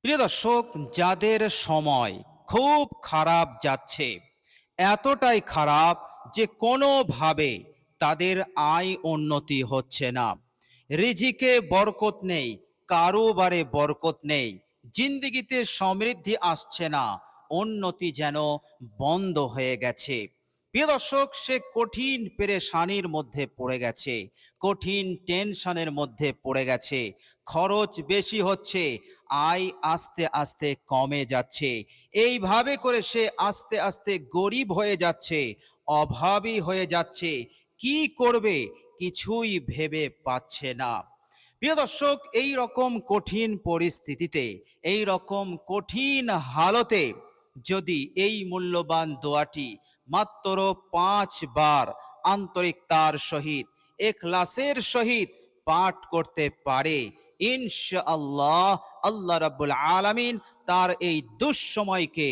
প্রিয় দর্শক, যাদের সময় খুব খারাপ যাচ্ছে, এতটাই খারাপ যে কোনোভাবে তাদের আয় উন্নতি হচ্ছে না, রিজিকে বরকত নেই, কারোবারে বরকত নেই, জিন্দিগিতে সমৃদ্ধি আসছে না, উন্নতি যেন বন্ধ হয়ে গেছে। প্রিয় দর্শক, সে কঠিন পেরেশানির মধ্যে পড়ে গেছে, কঠিন টেনশনের মধ্যে পড়ে গেছে। খরচ বেশি হচ্ছে, আয় আস্তে আস্তে কমে যাচ্ছে। এইভাবে করে সে আস্তে আস্তে গরিব হয়ে যাচ্ছে, অভাবী হয়ে যাচ্ছে। কি করবে কিছুই ভেবে পাচ্ছে না। প্রিয় দর্শক, এই রকম কঠিন পরিস্থিতিতে, এই রকম কঠিন হালতে যদি এই মূল্যবান দোয়াটি মাত্র 5 বার আন্তরিকতার সহিত, এখলাসের সহিত পাঠ করতে পারে, ইনশাআল্লাহ আল্লাহ রাব্বুল আলামিন তার এই দুঃসময়কে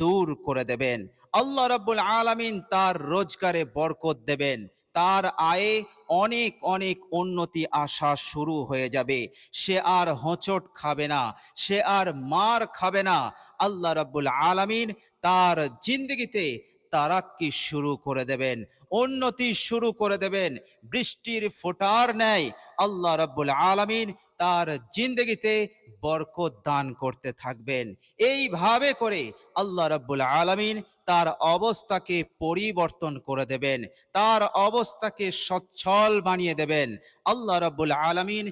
দূর করে দেবেন। আল্লাহ রাব্বুল আলামিন তার রোজগারে বরকত দেবেন, তার আয়ে অনেক অনেক উন্নতি আসা শুরু হয়ে যাবে। সে আর হোঁচট খাবে না, সে আর মার খাবে না। আল্লাহ রাব্বুল আলামিন তার জিন্দগিতে তারাক্কি শুরু করে দেবেন, উন্নতি শুরু করে দেবেন। বৃষ্টির ফোঁটার ন্যায় আল্লাহ রাব্বুল আলামিন তার জিন্দগিতে বরকত দান করতে থাকবেন। এইভাবে করে আল্লাহ রাব্বুল আলামিন তার অবস্থাকে পরিবর্তন করে দেবেন, তার অবস্থাকে সচ্ছল বানিয়ে দেবেন। আল্লাহ রাব্বুল আলামিন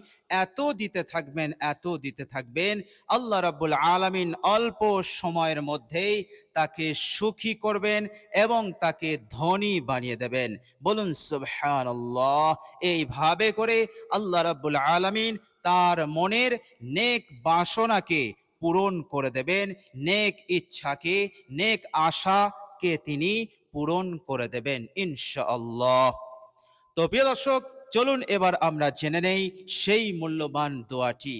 এত দিতে থাকবেন, এত দিতে থাকবেন, আল্লাহ রাব্বুল আলামিন অল্প সময়ের মধ্যেই তাকে সুখী করবেন এবং তাকে ধনী বানিয়ে দেবেন। বলুন সুবহানাল্লাহ। এইভাবে করে আল্লাহ রাব্বুল আলামিন তার মনের নেক বাসনাকে পূরণ করে দেবেন, নেক ইচ্ছাকে, নেক আশাকে তিনি পূরণ করে দেবেন ইনশাআল্লাহ। তো প্রিয় দর্শক, চলুন এবার আমরা জেনে নেই সেই মূল্যবান দোয়াটি।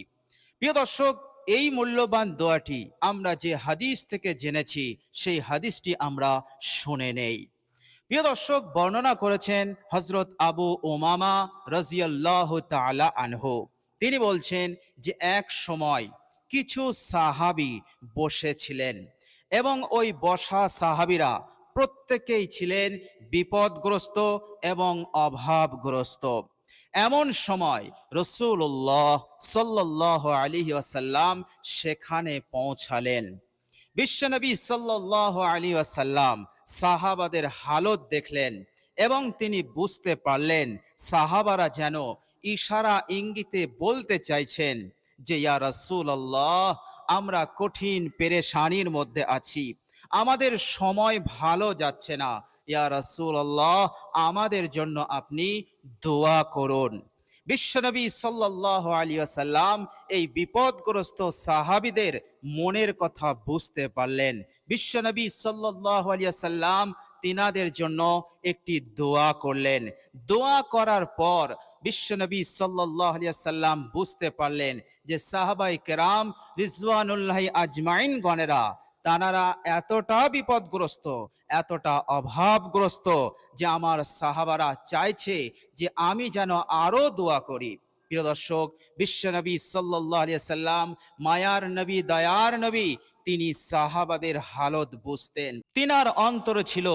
প্রিয় দর্শক, এই মূল্যবান দোয়াটি আমরা যে হাদিস থেকে জেনেছি, সেই হাদিসটি আমরা শুনে নেই। প্রিয় দর্শক, বর্ণনা করেছেন হযরত আবু উমামা রাদিয়াল্লাহু তাআলা আনহু। তিনি বলছেন যে এক সময় কিছু সাহাবী বসেছিলেন এবং ওই বসা সাহাবীরা প্রত্যেকেই ছিলেন বিপদগ্রস্ত এবং অভাবগ্রস্ত। এমন সময় রাসূলুল্লাহ সাল্লাল্লাহু আলাইহি ওয়াসাল্লাম সেখানে পৌঁছালেন। বিশ্বনবী সাল্লাল্লাহু আলাইহি ওয়াসাল্লাম সাহাবাদের হালত দেখলেন এবং তিনি বুঝতে পারলেন সাহাবারা যেন ইশারা ইঙ্গিতে বলতে চাইছেন যে ইয়া রাসূলুল্লাহ, আমরা কঠিন পেরেশানির মধ্যে আছি, আমাদের সময় ভালো যাচ্ছে না। ইয়া রাসূলুল্লাহ, আমাদের জন্য আপনি দোয়া করুন। বিশ্বনবী সাল্লাল্লাহু আলাইহি ওয়াসাল্লাম এই বিপদগ্রস্ত সাহাবীদের মনের কথা বুঝতে পারলেন। বিশ্বনবী সাল্লাল্লাহু আলাইহি ওয়াসাল্লাম তিনাদের জন্য একটি দোয়া করলেন। দোয়া করার পর বিশ্বনবী সাল্লাল্লাহু আলাইহি ওয়াসাল্লাম বুঝতে পারলেন যে সাহাবায়ে কেরাম রিজওয়ানুল্লাহি আজমাইন গণেরা তানারা এতটা বিপদগ্রস্ত, এতটা অভাবগ্রস্ত যে আমার সাহাবারা চাইছে যে আমি যেন আরো দোয়া করি। প্রিয় দর্শক, বিশ্বনবী সাল্লাল্লাহু আলাইহি সাল্লাম মায়ার নবী, দয়ার নবী, তিনি সাহাবাদের হালত বুঝতেন। তিনার অন্তর ছিল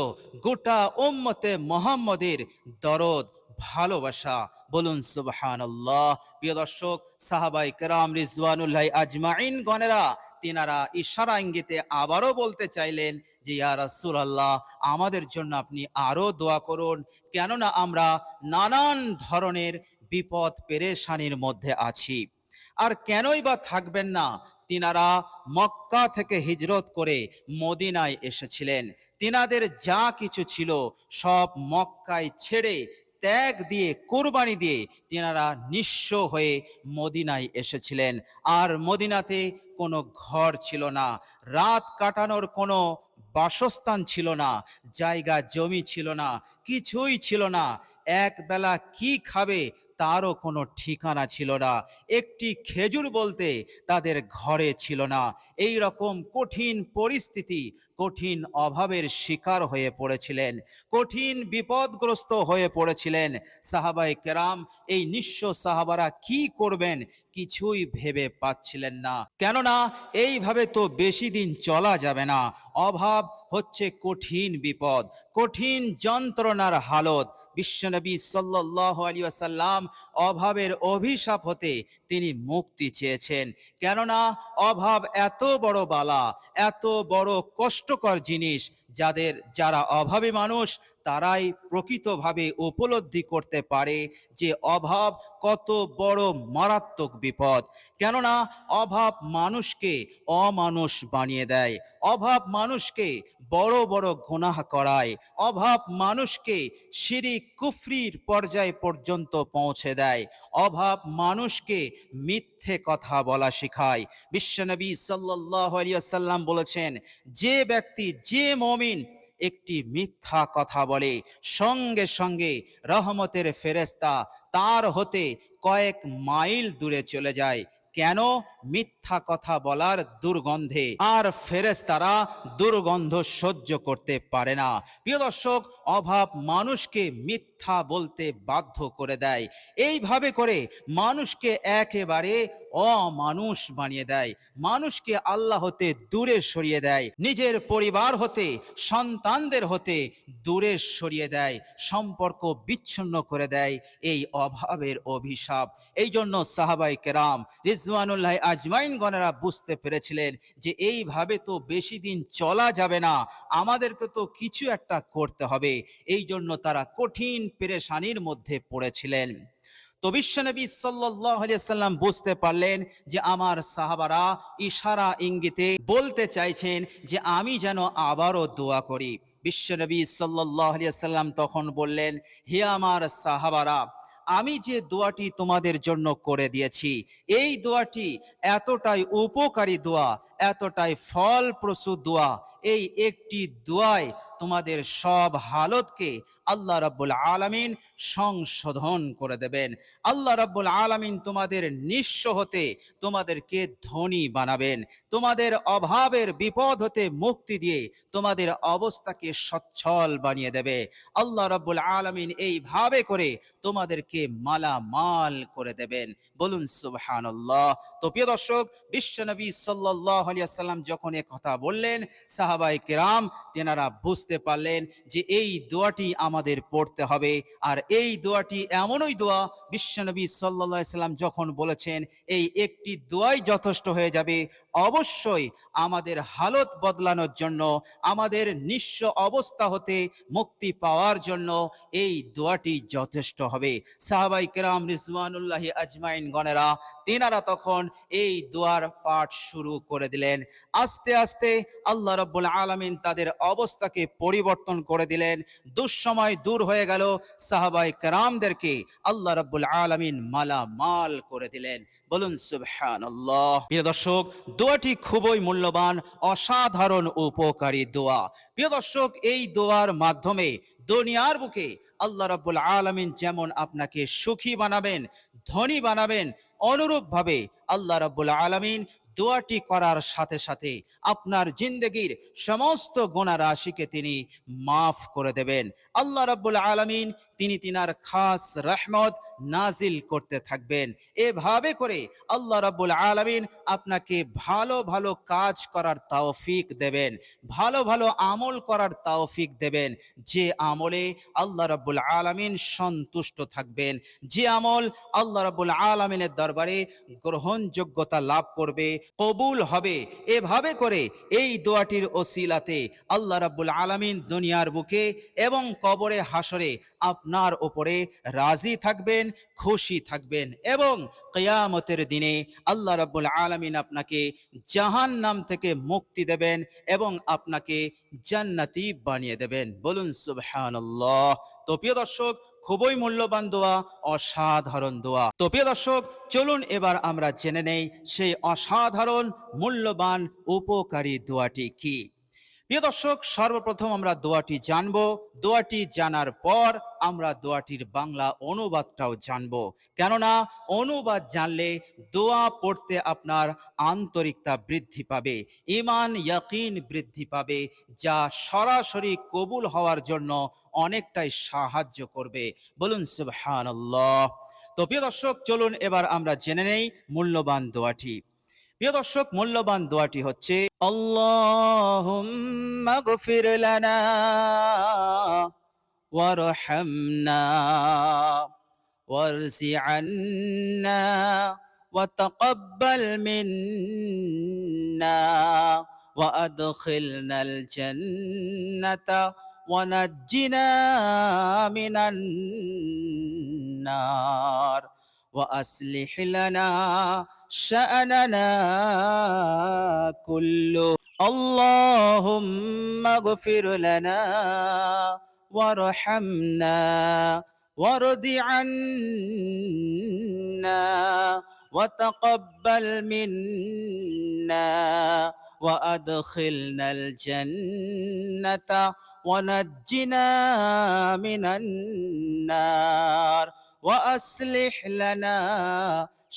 গোটা উম্মতে মুহাম্মদের দরদ, ভালোবাসা। বলুন সুবহানাল্লাহ। প্রিয় দর্শক, সাহাবায়ে কেরাম রিজওয়ানুল্লাহি আজমাইন গণেরা তিনারা ইশারা ইঙ্গিতে আবারও বলতে চাইলেন যে ইয়া রাসূলুল্লাহ, আমাদের জন্য আপনি আরো দোয়া করুন, কেননা আমরা নানান ধরনের বিপদ পেরেশানির মধ্যে আছি। আর কেনই বা থাকবেন না, তিনারা মক্কা থেকে হিজরত করে মদিনায় এসেছিলেন। তিনাদের যা কিছু ছিল সব মক্কায় ছেড়ে, ত্যাগ দিয়ে, কোরবানি দিয়ে তিনারা নিঃস্ব হয়ে মদিনায় এসেছিলেন। আর মদিনাতে কোনো ঘর ছিল না, রাত কাটানোর কোনো বাসস্থান ছিল না, জায়গা জমি ছিল না, কিছুই ছিল না। এক বেলা কি খাবে তারও কোনো ঠিকানা ছিল না। একটি খেজুর বলতে তাদের ঘরে ছিল না। এই রকম কঠিন পরিস্থিতি, কঠিন অভাবের শিকার হয়ে পড়েছিলেন, কঠিন বিপদগ্রস্ত হয়ে পড়েছিলেন সাহাবায়ে কেরাম। এই নিঃস্ব সাহাবারা কি করবেন কিছুই ভেবে পাচ্ছিলেন না। কেননা এইভাবে তো বেশি দিন চলা যাবে না। অভাব হচ্ছে কঠিন বিপদ, কঠিন যন্ত্রণার হালত। বিশ্বনবী সাল্লাল্লাহু আলাইহি ওয়াসাল্লাম অভাবের অভিশাপ হতে তিনি মুক্তি চেয়েছেন। কেননা অভাব এত বড় বালা, এত বড় কষ্টকর জিনিস, যারা অভাবী মানুষ তারাই প্রকৃতভাবে উপলব্ধি করতে পারে যে অভাব কত বড় মারাত্মক বিপদ। কেননা অভাব মানুষকে অমানুষ বানিয়ে দেয়, অভাব মানুষকে বড় বড় গুনাহ করায়, অভাব মানুষকে শিরিক কুফরির পর্যায় পর্যন্ত পৌঁছে দেয়, অভাব মানুষকে মিথ্যে কথা বলা শেখায়। বিশ্বনবী সাল্লাল্লাহু আলাইহি ওয়াসাল্লাম বলেছেন, যে ব্যক্তি, যে মুমিন একটি মিথ্যা কথা বলে, সঙ্গে সঙ্গে রহমতের ফেরেশতা তার হতে কয়েক মাইল দূরে চলে যায়। কেন? মিথ্যা কথা বলার দুর্গন্ধে। আর ফেরেশতারা দুর্গন্ধ সহ্য করতে পারে না। প্রিয় দর্শক, অভাব মানুষকে মিথ্যা বলতে বাধ্য করে দেয়। এইভাবে করে মানুষকে একেবারে অমানুষ বানিয়ে দেয়, মানুষকে আল্লাহ হতে দূরে সরিয়ে দেয়, নিজের পরিবার হতে, সন্তানদের হতে দূরে সরিয়ে দেয়, সম্পর্ক বিচ্ছিন্ন করে দেয় এই অভাবের অভিশাপ। এই জন্য সাহাবায়ে কেরাম রিজওয়ানুল্লাহ আজমাইন গণেরা বুঝতে পেরেছিলেন যে এইভাবে তো বেশি দিন চলা যাবে না, আমাদেরকে তো কিছু একটা করতে হবে। এই জন্য তারা কঠিন পেরেশানির মধ্যে পড়েছিলেন। তো বিশ্বনবী সাল্লাল্লাহু আলাইহি সাল্লাম বুঝতে পারলেন যে আমার সাহাবারা ইশারা ইঙ্গিতে বলতে চাইছেন যে আমি যেন আবারও দোয়া করি। বিশ্বনবী সাল্লাল্লাহু আলাইহি সাল্লাম তখন বললেন, হে আমার সাহাবারা, আমি যে দোয়াটি তোমাদের জন্য করে দিয়েছি, এই দোয়াটি এতটাই উপকারী দোয়া, এতটাই ফলপ্রসূ দোয়া, এই একটি দোয়ায় তোমাদের সব হালতকে আল্লাহ রাব্বুল আলামিন সংশোধন করে দেবেন। আল্লাহ রাব্বুল আলামিন তোমাদের নিঃস্ব হতে তোমাদেরকে ধনী বানাবেন, তোমাদের অভাবের বিপদ হতে মুক্তি দিয়ে তোমাদের অবস্থাকে সচ্ছল বানিয়ে দেবে। আল্লাহ রাব্বুল আলামিন এইভাবে করে তোমাদেরকে মালামাল করে দেবেন। বলুন সুবহানাল্লাহ। তো প্রিয় দর্শক, বিশ্বনবী সাল্লাল্লাহু আলাইহি ওয়াসাল্লাম যখন এ কথা বললেন, সাহাবায়ে কেরাম তেনারা বুঝতে পারলেন যে এই দোয়াটি আমাদের পড়তে হবে। আর এই দোয়াটি এমনই দোয়া, বিশ্বনবী সাল্লাল্লাহু আলাইহি সাল্লাম যখন বলেছেন এই একটি দোয়াই যথেষ্ট হয়ে যাবে, অবশ্যই আমাদের হালত বদলানোর জন্য, আমাদের নিঃস্ব অবস্থা হতে মুক্তি পাওয়ার জন্য এই দোয়াটি যথেষ্ট হবে। সাহাবায়ে কেরাম রিজওয়ানুল্লাহি আজমাইন গণেরা তেনারা তখন এই দোয়ার পাঠ শুরু করে দিলেন। আস্তে আস্তে আল্লাহ রাব্বুল আলামিন তাদের অবস্থাকে পরিবর্তন করে দিলেন। দুঃসময় দূর হয়ে গেল। সাহাবায়ে কেরামদেরকে আল্লাহ রাব্বুল আলামিন মালামাল করে দিলেন। বলুন সুবহানাল্লাহ। প্রিয় দর্শক, দোয়াটি খুবই মূল্যবান, অসাধারণ উপকারী দোয়া। প্রিয় দর্শক, এই দোয়ার মাধ্যমে দুনিয়ার বুকে আল্লাহ রাব্বুল আলামিন যেমন আপনাকে সুখী বানাবেন, ধনী বানাবেন, অনুরূপভাবে আল্লাহ রাব্বুল আলামিন দোয়াটি করার সাথে সাথে আপনার জিন্দেগির সমস্ত গুনাহ রাশিকে তিনি মাফ করে দেবেন। আল্লাহ রাব্বুল আলামিন তিনি তিনার খাস রহমত নাজিল করতে থাকবেন। এভাবে করে আল্লাহ রাব্বুল আলামিন আপনাকে ভালো ভালো কাজ করার তৌফিক দেবেন, ভালো ভালো আমল করার তৌফিক দেবেন, যে আমলে আল্লাহ রাব্বুল আলামিন সন্তুষ্ট থাকবেন, যে আমল আল্লাহ রাব্বুল আলামিনের দরবারে গ্রহণযোগ্যতা লাভ করবে, কবুল হবে। এভাবে করে এই দোয়াটির ওসিলাতে আল্লাহ রাব্বুল আলামিন দুনিয়ার বুকে এবং কবরে হাসরে আপনার উপরে রাজি থাকবেন, খুশি থাকবেন, এবং কিয়ামতের দিনে আল্লাহ রাব্বুল আলামিন আপনাকে জাহান্নাম থেকে মুক্তি দেবেন এবং আপনাকে জান্নাতি বানিয়ে দেবেন। বলুন সুবহানাল্লাহ। তো প্রিয় দর্শক, খুবই মূল্যবান দোয়া, অসাধারণ দোয়া। তো প্রিয় দর্শক, চলুন এবার আমরা জেনে নেই সেই অসাধারণ মূল্যবান উপকারী দোয়াটি কি। প্রিয় দর্শক, সর্বপ্রথম আমরা দোয়াটি জানব। দোয়াটি জানার পর আমরা দোয়াটির বাংলা অনুবাদটাও জানব, কেননা অনুবাদ জানলে দোয়া পড়তে আপনার আন্তরিকতা বৃদ্ধি পাবে, ঈমান ইয়াকিন বৃদ্ধি পাবে, যা সরাসরি কবুল হওয়ার জন্য অনেকটাই সাহায্য করবে। বলুন সুবহানাল্লাহ। তো প্রিয় দর্শক, চলুন এবার আমরা জেনে নেই মূল্যবান দোয়াটি। প্রিয় দর্শক, মূল্যবান দোয়াটি হচ্ছে আল্লাহুম্মা গফির লানা ওয়ারহামনা ওয়ারজি আন্না ওয়াতাকাব্বাল মিন্না ওয়াদখিলনাল জান্নাতা ওয়ানাজ্জিনা মিনান নার وأصلح لنا شأننا كله اللهم اغفر لنا وارحمنا وارض عنا وتقبل منا وأدخلنا الجنة ونجنا من النار وأصلح لنا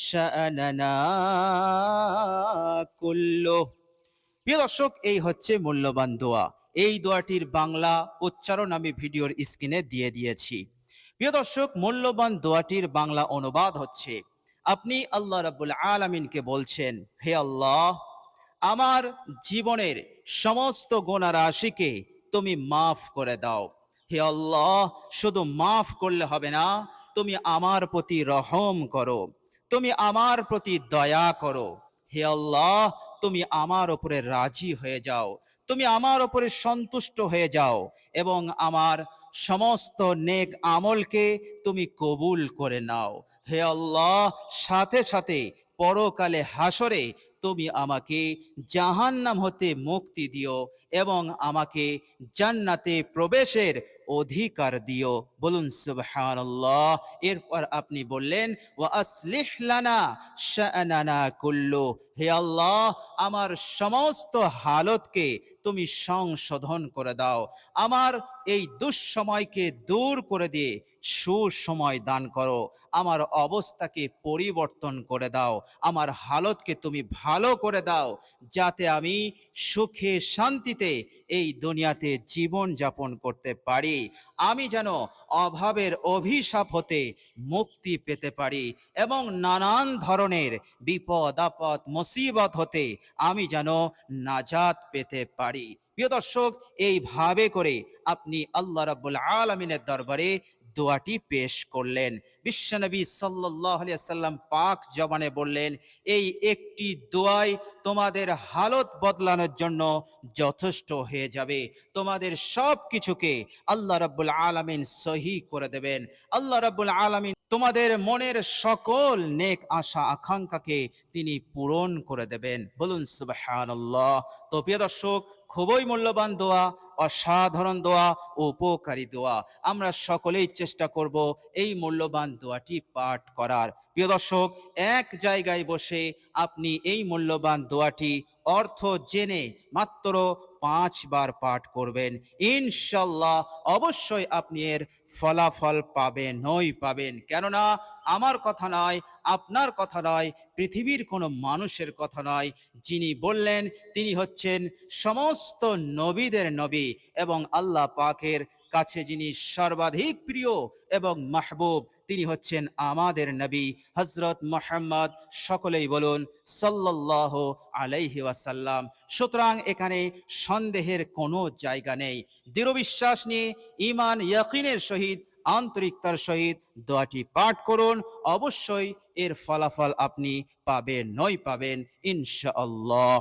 شأننا كله। প্রিয় দর্শক, এই হচ্ছে মূল্যবান দোয়া। এই দোয়াটির বাংলা উচ্চারণ আমি ভিডিওর স্ক্রিনে দিয়ে দিয়েছি। প্রিয় দর্শক, মূল্যবান দোয়াটির বাংলা অনুবাদ হচ্ছে, আপনি আল্লাহ রাব্বুল আলামিনকে বলছেন, হে আল্লাহ, আমার জীবনের সমস্ত গুনাহ রাশিকে তুমি মাফ করে দাও। হে আল্লাহ, শুধু মাফ করলে হবে না, তুমি আমার প্রতি রহম করো, তুমি আমার প্রতি দয়া করো। হে আল্লাহ, তুমি আমার ওপরে রাজি হয়ে যাও, তুমি আমার ওপরে সন্তুষ্ট হয়ে যাও এবং আমার সমস্ত নেক আমলকে তুমি কবুল করে নাও। হে আল্লাহ, সাথে সাথে পরকালে হাসরে তুমি আমাকে জাহান্নাম হতে মুক্তি দিও এবং আমাকে জান্নাতে প্রবেশের অধিকার দিও। বলুন সুবহানাল্লাহ। এরপর আপনি বললেন, ওয়া আসলিহ লানা শাআনানা কুল্লু, হে আল্লাহ, আমার সমস্ত হালতকে তুমি সংশোধন করে দাও, আমার এই দুঃসময়কে দূর করে দিয়ে সুসময় দান করো, আমার অবস্থাকে পরিবর্তন করে দাও, আমার হালতকে তুমি ভালো করে দাও, যাতে আমি সুখে শান্তিতে এই দুনিয়াতে জীবন যাপন করতে পারি, আমি যেন অভাবের অভিশাপ হতে মুক্তি পেতে পারি এবং নানান ধরনের বিপদ আপদ মুসিবত হতে আমি যেন নাজাত পেতে পারি। প্রিয় দর্শক, এইভাবে করে আপনি আল্লাহ রাব্বুল আলামিনের দরবারে দোয়াটি পেশ করলেন। বিশ্বনবী সাল্লাল্লাহু আলাইহি ওয়াসাল্লাম পাক জবানে বললেন, এই একটি দোয়াই তোমাদের হালত বদলানোর জন্য যথেষ্ট হয়ে যাবে, তোমাদের সব কিছুকে আল্লাহ রাব্বুল আলামিন সহি করে দেবেন। আল্লাহ রাব্বুল আলামিন তোমাদের মনের সকল নেক আশা আকাঙ্ক্ষাকে তিনি পূরণ করে দেবেন। বলুন সুবহানাল্লাহ। তো প্রিয় দর্শক, খুবই মূল্যবান দোয়া, অসাধারণ দোয়া, উপকারী দোয়া। আমরা সকলেই চেষ্টা করব এই মূল্যবান দোয়াটি পাঠ করার। প্রিয় দর্শক, এক জায়গায় বসে আপনি এই মূল্যবান দোয়াটি অর্থ জেনে মাত্র 5 বার পাঠ করবেন, ইনশাল্লাহ অবশ্যই আপনি এর ফলাফল পাবেনই পাবেন। কেননা আমার কথা নয়, আপনার কথা নয়, পৃথিবীর কোনো মানুষের কথা নয়, যিনি বললেন তিনি হচ্ছেন সমস্ত নবীদের নবী এবং আল্লাহ পাকের কাছে যিনি সর্বাধিক প্রিয় এবং মাহবুব, তিনি হচ্ছেন আমাদের নবী হযরত মুহাম্মদ। সকলেই বলুন সাল্লাল্লাহু আলাইহি ওয়াসাল্লাম। সুতরাং এখানে সন্দেহের কোনো জায়গা নেই। দৃঢ় বিশ্বাস নিয়ে ঈমান ইয়াকিনের সহিত আন্তরিকতার সহিত দোয়াটি পাঠ করুন, অবশ্যই এর ফলাফল আপনি পাবেনই পাবেন ইনশাআল্লাহ।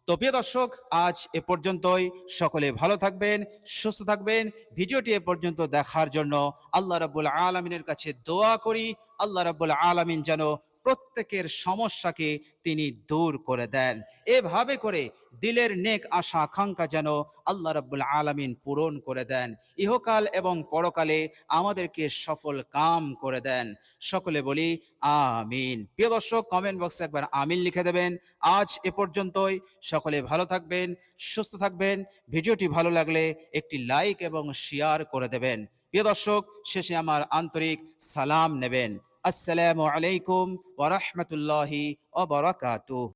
তো প্রিয় দর্শক, আজ এ পর্যন্তই। সকলে ভালো থাকবেন, সুস্থ থাকবেন। ভিডিওটি এ পর্যন্ত দেখার জন্য আল্লাহ রাব্বুল আলামিনের কাছে দোয়া করি, আল্লাহ রাব্বুল আলামিন যেন প্রত্যেকের সমস্যাকে তিনি দূর করে দেন। এভাবে করে দিলের নেক আশা আকাঙ্ক্ষা যেন আল্লাহ রাব্বুল আলামিন পূরণ করে দেন, ইহকাল এবং পরকালে আমাদেরকে সফল কাম করে দেন। সকলে বলি আমিন। প্রিয় দর্শক, কমেন্ট বক্সে একবার আমিন লিখে দেবেন। আজ এ পর্যন্তই। সকলে ভালো থাকবেন, সুস্থ থাকবেন। ভিডিওটি ভালো লাগলে একটি লাইক এবং শেয়ার করে দেবেন। প্রিয় দর্শক, শেষে আমার আন্তরিক সালাম নেবেন। আসসালামু আলাইকুম ওয়া রাহমাতুল্লাহি ওয়া বারাকাতুহু।